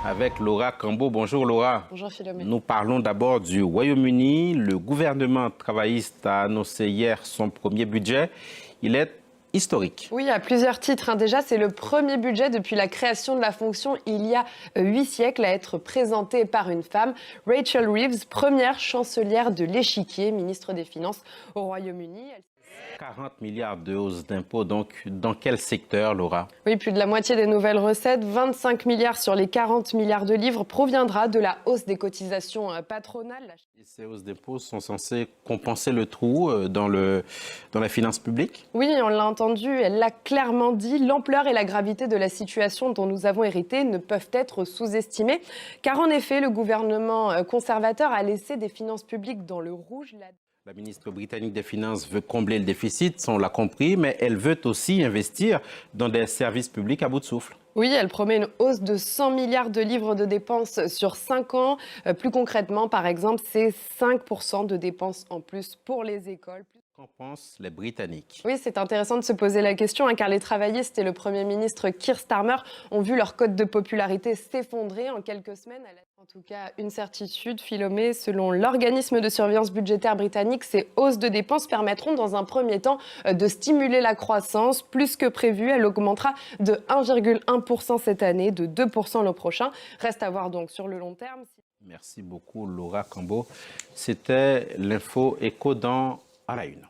avec Laura Cambo. Bonjour Laura. Bonjour Philomène. Nous parlons d'abord du Royaume-Uni. Le gouvernement travailliste a annoncé hier son premier budget. Il est historique. Oui, à plusieurs titres. Déjà, c'est le premier budget depuis la création de la fonction il y a 8 siècles à être présenté par une femme. Rachel Reeves, première chancelière de l'échiquier, ministre des Finances au Royaume-Uni. 40 milliards de hausses d'impôts, donc dans quel secteur, Laura? Oui, plus de la moitié des nouvelles recettes, 25 milliards sur les 40 milliards de livres, proviendra de la hausse des cotisations patronales. Et ces hausses d'impôts sont censées compenser le trou dans la finance publique? Oui, on l'a entendu, elle l'a clairement dit, l'ampleur et la gravité de la situation dont nous avons hérité ne peuvent être sous-estimées, car en effet, le gouvernement conservateur a laissé des finances publiques dans le rouge. La ministre britannique des Finances veut combler le déficit, on l'a compris, mais elle veut aussi investir dans des services publics à bout de souffle. Oui, elle promet une hausse de 100 milliards de livres de dépenses sur 5 ans. Plus concrètement, par exemple, c'est 5% de dépenses en plus pour les écoles. Qu'en pensent les Britanniques? Oui, c'est intéressant de se poser la question, car les travaillistes et le Premier ministre Keir Starmer ont vu leur cote de popularité s'effondrer en quelques semaines. En tout cas, une certitude, Philomé, selon l'organisme de surveillance budgétaire britannique, ces hausses de dépenses permettront dans un premier temps de stimuler la croissance. Plus que prévu, elle augmentera de 1,1% cette année, de 2% l'an prochain. Reste à voir donc sur le long terme. Merci beaucoup Laura Cambo. C'était l'info écho dans À la Une.